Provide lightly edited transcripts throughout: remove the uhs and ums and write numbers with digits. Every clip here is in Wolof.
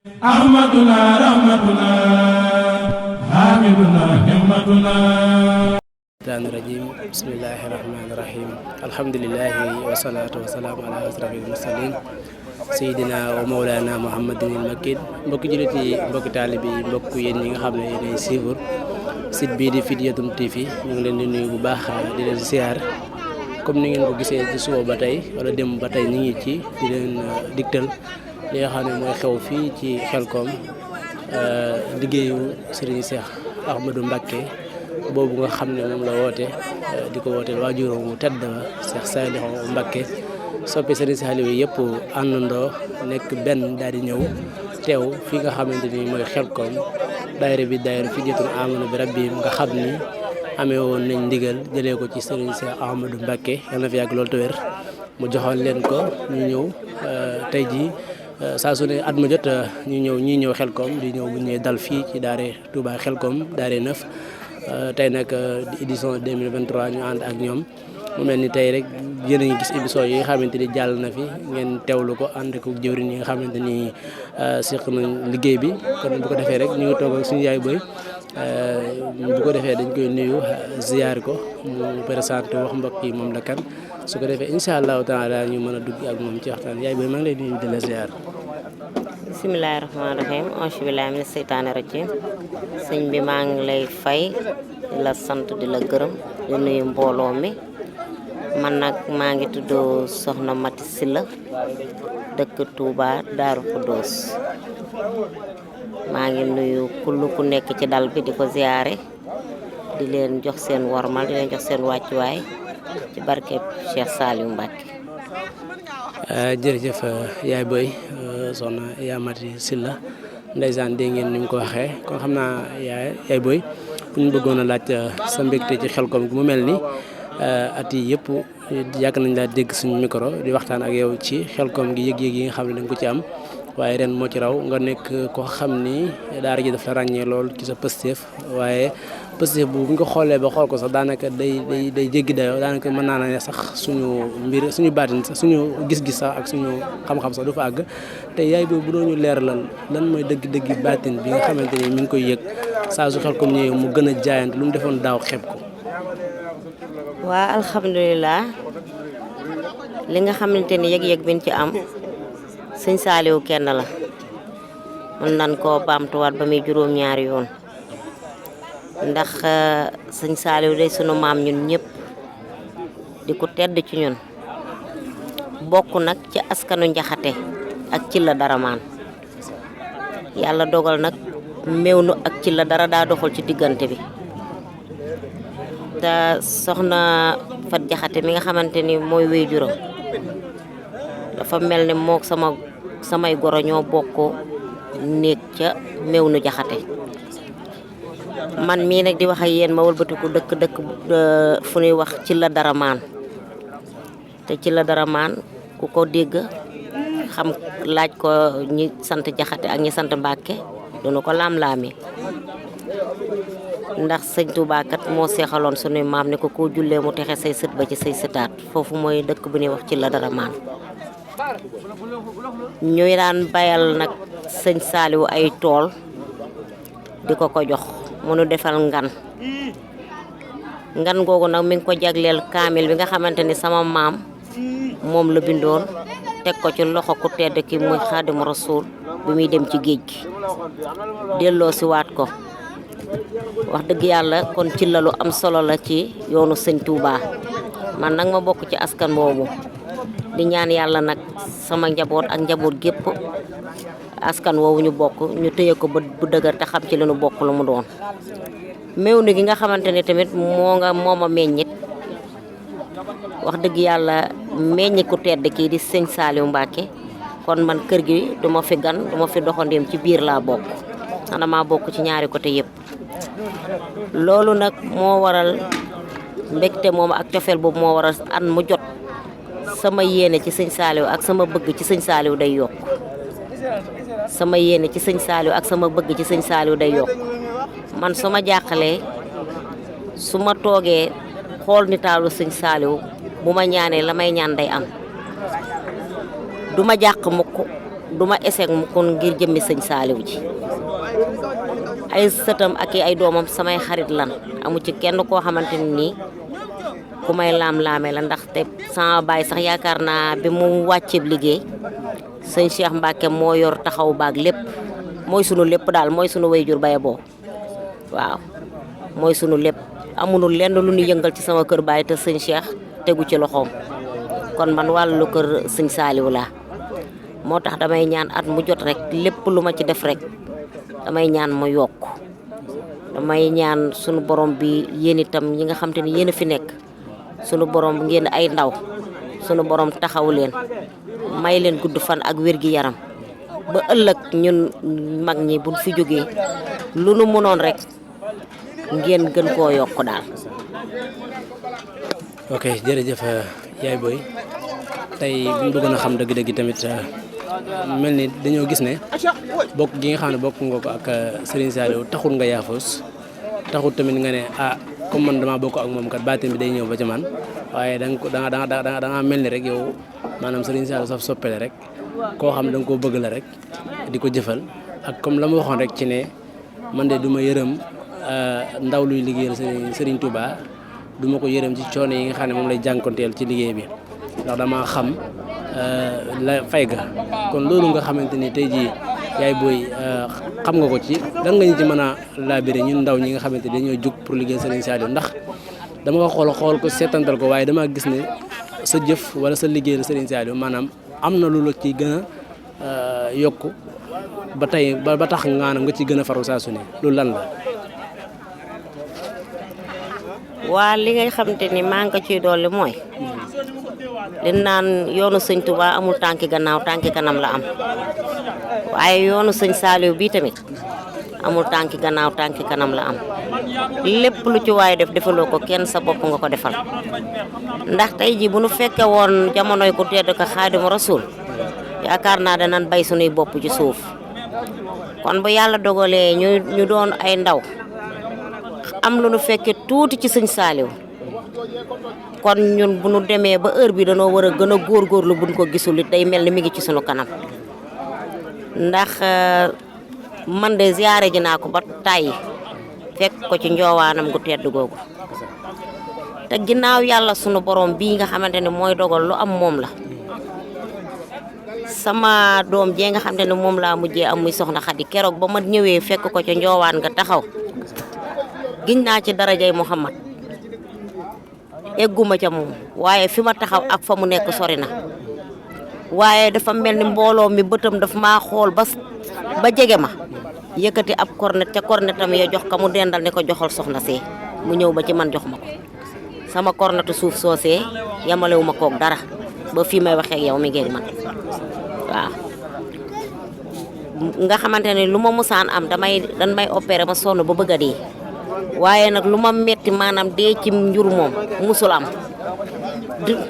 أحمدنا رحمتنا حامدنا همتنا الشيطان الرجيم بسم الله الرحمن الرحيم الحمد لله والصلاة والسلام على أشرف المرسلين سيدنا ومولانا محمد المكين mbokk jullit yi mbokk taalibe yi mbokk yéen ñi nga xam ne yéenay suivre site bii di Fidiatoul TV ñu ngi leen di nuyu bu baax di leen ziar comme ni ngeen ko gisee ci suba ba tey wala dem ba tey ñu ngi ci di leen digtal li nga xam ne mooy xew fii ci Xelcom liggéeyu Serigne Cheikh Ahmadou Mbacké boobu nga xam ne moom la woote di ko wooteel waajuram mu tedd ba Cheikh Saliou Mbacké soppi Serigne Saliou yi yëpp àndandoo nekk benn daal di ñëw teew fii nga xamante ni mooy Xelcom daayira bi daayira Fidiatoul Amanu bi Rabbihim nga xam ni amee woon nañ ndigal jëlee ko ci Serigne Cheikh Ahmadou Mbacké yal na fi yàgg loolu te wér mu joxoon leen ko ñu ñëw tey jii saa su ne at mu jot ñuy ñëw Xelcom di ñëw bu ñëwee dal fii ci daare Touba Xelcom daare 9 tey nag di édition 2023 ñu ànd ak ñoom mu mel ni tey rek yéen a ngi gis émission yi nga xamante ni jàll na fi ngeen teewlu ko ànd ko jëwriñ yi nga xamante ni seq nañ liggéey bi kon bu ko defee rek ñu ngi toog ak suñu yaay boy bu ko defee dañ koy nuyu ziyaar ko mu présenté wax mbokk yi moom la kan su ko defee incha allahu taala ñu mën a dugg ak moom ci waxtaan yaay boy maa ngi lay nuyu di la ziyaar. bismillaahi rahmaani rahiim auzu billaahi mina seytaani rajiim sëñ bi maa ngi lay fay di la sant di la gërëm di nuyu mbooloo mi man nag maa ngi tudd Soxna Mati Silla dëkk Touba Daaru Xuddoos maa ngi nuyu kullu ku nekk ci dal bi di ko ziyaare di leen jox seen wormal di leen jox seen wàccuwaay ci barkeb Cheikh Saliou Mbacké. jërëjëf yaay boy soxna yaa Mati Silla ndeysaan dégg ngeen ni mu ko waxee kon xam naa yaay boy bu ñu bëggoon a laaj sa mbégte ci Xelcom gu mu mel ni at yi yëpp yàgg nañ laa dégg suñu micro di waxtaan ak yow ci Xelcom gi yëg-yëg yi nga xam ne dañ ko ci am waaye ren moo ci raw nga nekk koo xam ni daara ji daf la ràññee lool ci sa pësteef waaye pësteef bu ñu ko xoolee ba xool ko sax daanaka day jéggi dayoo daanaka mën naa ne sax suñu baatin sax suñu gis-gis sax ak suñu xam-xam sax du fa àgg te yaay boobu bu doon ñu leeralal lan mooy dëgg-dëgg baatin bi nga xamante ni mi ngi koy yëg saa su Xelcom ñëwee mu gën a jaayante lu mu defoon daaw xeeb ko. waa alhamdulilah li nga xamante ni yëg-yëg bi ñu ci am sëñ Saliou kenn la mën nan koo baamtuwaat ba muy juróom-ñaari yoon ndax sëñ Saliou day sunu maam ñun ñëpp di ko tedd ci ñun bokk nag ci askanu njaxate ak ci la dara maan yàlla dogal nag meew nu ak ci la dara daa doxal ci diggante bi te soxna Fat Jaxate mi nga xamante ni mooy wéy juróom dafa mel ni mook samay goro ñoo bokk néeg ca meew nu jaxate man mii nag di wax ak yéen ma wëlbatiku dëkk fu ñuy wax ci la dara maan te ci la dara maan ku ko dégg xam laaj ko ñi sant jaxate ak ñi sant Mbàkke dunu ko laam-laami ndax sëñ Tuubaa kat moo seexaloon sunuy maam ne ko koo jullee mu texe say sët ba ci say sëtaat foofu mooy dëkk bu ñuy wax ci la dara maan ñuy daan bayal nag sëñ Saliou ay tool di ko jox mu nu defal ngan googu nag mi ngi ko jagleel kaamil bi nga xamante ni sama maam moom la bindoon teg ko ci loxo ku tedd ki muy Xaadimu Rasuul bi muy dem ci géej gi delloo si waat ko wax dëgg yàlla kon ci la lu am solo la ci yoonu sëñ Touba man nag ma bokk ci askan boobu di ñaan yàlla nag sama njaboot ak njaboot gépp askan woowu ñu bokk ñu téye ko bu dëgër te xam ci li nu bokk lu mu doon meew ni gi nga xamante ne tamit moo ma meññit wax dëgg yàlla meññi ku tedd kii di sëñ Saliou Mbacké kon man kër gi duma fi gan duma fi doxandeem ci biir laa bokk xanaa maa bokk ci ñaari côté yëpp loolu nag moo waral mbégte moom ak cofeel boobu moo waral an mu jot sama yéene ci sëñ Saliou ak sama bëgg ci sëñ Saliou day yokk sama yéene ci sëñ Saliou ak sama bëgg ci sëñ Saliou day yokk man su ma jàqalee su ma toogee xool nitaalu sëñ Saliou bu ma ñaanee la may ñaan day am du ma jàq mukk duma échec mu kon ngir jëmmi sëñ Saaliw ji ay sëtam ak ay doomam samay xarit lan amu ci kenn koo xamante ni ku may laam-laame la ndaxte sama baay sax yaakaar naa bi mu wàcceeb liggéey sëñ Cheikh Mbacke moo yor taxaw baag lépp mooy sunu lépp daal mooy sunu wayjur baye boo waaw mooy sunu lépp amuñu lenn lu ñu yëngal ci sama kër baay te sëñ Cheikh tegu ci loxoom kon man wàllu kër sëñ Saaliw laa moo tax damay ñaan at mu jot rek lépp lu ma ci def rek damay ñaan mu yokk damay ñaan sunu borom bi yéen itam ñi nga xam te ni yéen a fi nekk sunu borom ngeen ay ndaw sunu borom taxaw leen may leen gudd fan ak wér gi yaram ba ëllëg ñun mag ñi buñ fi jógee lu nu mënoon rek ngeen gën koo yokk daal. ok jërëjëf yaay booy tey bu ñu bëggoon a xam dëgg-dëgg tamit mel ni dañoo gis ne bokk gi nga xam ne bokk nga ko ak Serigne Saliou taxul nga yaafus taxul tamit nga ne comme man damaa bokk ak moom kat baatin bi day ñëw ba ci man waaye da nga mel ni rek yow maanaam Serigne Saliou saf soppele rek koo xam da nga koo bëgg la rek di ko jëfal ak comme la ma waxoon rek ci ne man de du ma yërëm ndaw luy liggéeyal Serigne Touba du ma ko yërëm ci coono yi nga xam ne moom lay jànkonteel ci liggéey bi ndax damaa xam la fay ga kon loolu nga xamante ni tey jii yaay booy xam nga ko ci lan nga ñu ci mën a laabiré ñun ndaw ñi nga xamante ni dañoo jóg pour liggéey Serigne Saliou ndax dama ko xool ko seetantal ko waaye dama gis ne sa jëf wala sa liggéeyal Serigne Saliou maanaam am na lu la ci gën a yokku ba tey ba tax ngaanam nga ci gën a faru saa su ne loolu lan la. waa li ngay xamante ni maa ngi ko ciy dolli mooy li naan yoonu sëñ Touba amul tànki gannaaw tànki kanam la am waaye yoonu sëñ Saliou bii tamit amul tànki gannaaw tànki kanam la am lépp lu ci waaye defaloo ko kenn sa bopp nga ko defal ndax tey ji bu nu fekke woon jamonoy ku tedd ko Xaadimu Rasuul yaakaar naa danañ bay sunuy bopp ci suuf kon bu yàlla dogalee ñu doon ay ndaw am lu nu fekke tuuti ci sëñ Saliou kon ñun bu nu demee ba heure bi danoo war a gën a góorgóorlu buñ ko gisul it day mel ni mi ngi ci sunu kanam ndax man de ziyaare ji naa ko ba tàyyi fekk ko ci njoowaanam gu tedd googu te ginnaaw yàlla sunu borom bii nga xamante ne mooy dogal lu am moom la sama doom jee nga xamante ne moom laa mujjee am muy soxna Xadi keroog ba ma ñëwee fekk ko ci njoowaan nga taxaw giñ naa ci darajay Muhammad egguma ca moom waaye fi ma taxaw ak fa mu nekk sori na waaye dafa mel ni mbooloo mi bëtam daf maa xool ba jege ma yëkkati ab cornet ca cornetam ya jox ka mu dendal ne ko joxal soxna see mu ñëw ba ci man jox ma ko sama cornetu suuf soosee yamalewu ma koog dara ba fii may waxee ak yow mi ngeeg man waaw nga xamante ne lu ma musaan am dan may opéré ma sonn ba bëgg a dee waaye nag lu ma metti maanaam dee ci njur moom musul am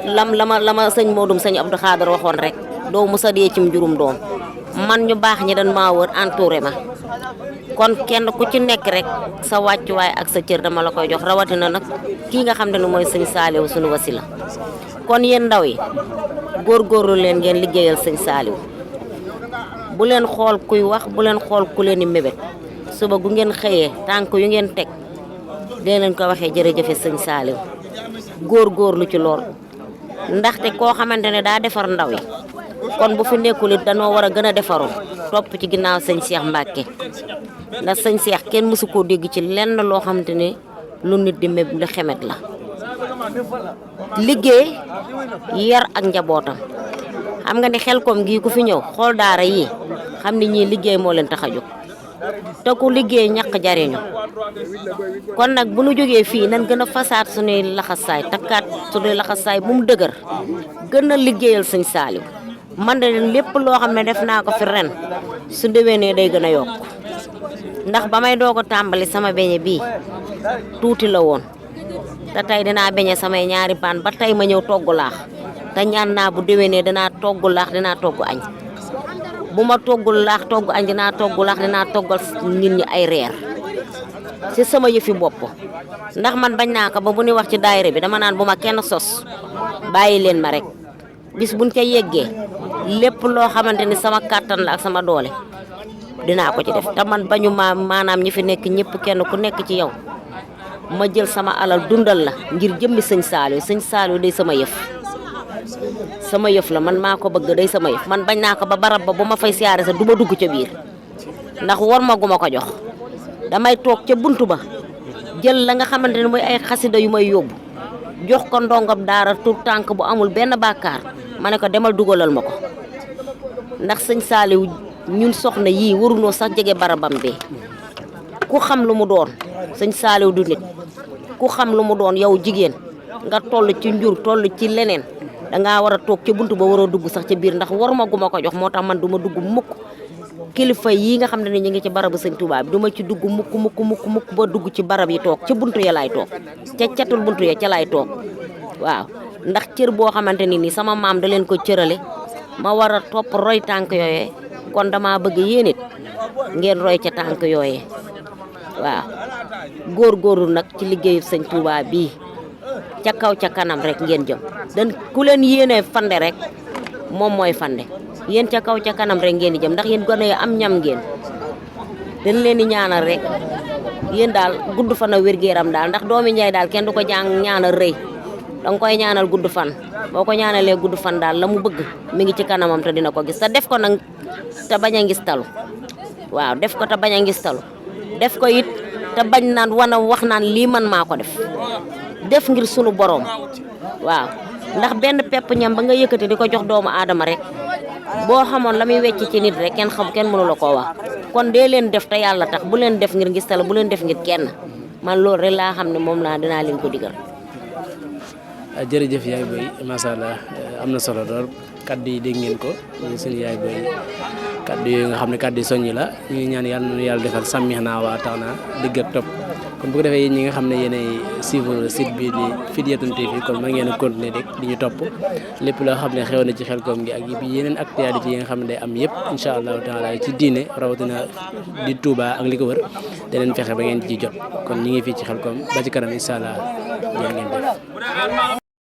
la ma sëñ Modou sëñ Abdou Khader waxoon rek doo musa dee ci njurum doom man ñu baax ñi dañ maa wër entouré ma kon kenn ku ci nekk rek sa wàccuwaay ak sa cër dama la koy jox rawatina nag kii nga xam ne mooy sëñ Saliou sunu wasila kon yéen ndaw yi góorgóorlu leen ngeen liggéeyal sëñ Saliou bu leen xool kuy wax bu leen xool ku leen di mébét suba gu ngeen xëyee tànk yu ngeen teg dee leen ko waxee jërëjëfe sëñ Saliou góorgóorlu ci lool ndaxte koo xamante ne daa defar ndaw yi kon bu fi nekkul it danoo war a gën a defaru topp ci ginnaaw sëñ Cheikh Mbacke ndax sëñ Cheikh kenn mësu koo dégg ci lenn loo xamante ne lu nit di méb lu xemet la liggéey yar ak njabootam xam nga ni Xelkom gii ku fi ñëw xool daara yi xam ni ñii liggéey moo leen tax a jóg te ku liggéey ñàkk jariñu kon nag bu nu jógee fii nan gën a fasaat suñuy laxasaay takkaat suñuy laxasaay bu mu dëgër gën a liggéeyal sëñ Saliou man de lépp loo xam ne def naa ko fi ren su déwénee day gën a yokk ndax ba may doog a tàmbali sama beñe bii tuuti la woon te tey dinaa beñe samay ñaari paan ba tey ma ñëw togg laax te ñaan naa bu déwénee dinaa togg laax dinaa togg añ bu ma toggul laax togg añ dinaa togg laax dinaa toggal nit ñi ay reer ci sama yëfi bopp ndax man bañ naa ko ba bu ñuy wax ci daayira bi dama naan bu ma kenn sos bàyyi leen ma rek bis buñ ca yeggee lépp loo xamante ni sama kàttan la ak sama doole dinaa ko ci def te man bañu maanaam ñi fi nekk ñëpp kenn ku nekk ci yow ma jël sama alal dundal la ngir jëmmi sëñ Saliou day sama yëf la man maa ko bëgg day sama yëf man bañ naa ko ba barab ba bu ma fay siyaare sax du ma dugg ca biir ndax war ma gu ma ko jox damay toog ca buntu ba jël la nga xamante ne mooy ay xasida yu may yóbbu jox ko ndongam daara tur tànk bu amul benn bàkkaar ma ne ko demal dugalal ma ko ndax sëñ Saliou ñun soxna yii warunoo sax jege barabam bi ku xam lu mu doon sëñ Saliou du nit ku xam lu mu doon yow jigéen nga toll ci njur toll ci leneen dangaa war a toog ca buntu ba waroo dugg sax ca biir ndax war ma gu ma ko jox moo tax man du ma dugg mukk kilifa yii nga xam ne ñu ngi ci barabu sëñ Touba bi du ma ci dugg mukk ba dugg ci barab yi toog ca buntu ya laay toog ca catul buntu ya ca laay toog waaw ndax cër boo xamante ni nii sama maam da leen ko cërale ma war a topp roy tànk yooyee kon dama bëgg yéen it ngeen roy ca tànk yooyee waaw góorgóorlu nag ci liggéeyu sëñ Touba bii ca kaw ca kanam rek ngeen jëm dan ku leen yéene fande rek moom mooy fande yéen ca kaw ca kanam rek ngeen di jëm ndax yéen gone yi am ñam ngeen dañ leen di ñaanal rek yéen daal gudd fan a wér-gu-yaram daal ndax doomi Njaay daal kenn du ko ñaanal rëy danga koy ñaanal gudd fan boo ko ñaanalee gudd fan daal la mu bëgg mi ngi ci kanamam te dina ko gis te def ko nag te bañ a ngis talu waaw def ko te bañ a ngis talu def ko it te bañ naan wax naan lii man maa ko def ngir sunu borom waaw ndax benn pepp ñam ba nga yëkkati di ko jox doomu aadama rek boo xamoon la muy wecc ci nit rek kenn mënu la koo wax kon dee leen def te yàlla tax bu leen def ngir ngis talu bu leen def ngir kenn man loolu rek laa xam ne moom dinaa leen ko digal. jërëjëf yaay boy macha allah am na solo lool kaddu yi dégg ngeen ko suñu yaay boy kaddu yooyu nga xam ne kaddu yi soññi la ñu ngi ñaan yàlla na yàlla defal sàmmixnaa waa tax na digg ak topp kon bu ko defee yéen ñi nga xam ne yéenay suivre site bi di Fidyatun TV kon ma ngeen a continuer rek di ñu topp lépp loo xam ne xew na ci Xelcom gi ak yeneen actualité yi nga xam ne day am yëpp incha allahu taala ci diine rawatina di Touba ak li ko wër daneen fexe ba ngeen ci jot kon ñu ngi fii ci Xelcom ba ci kanam incha allah ngeen def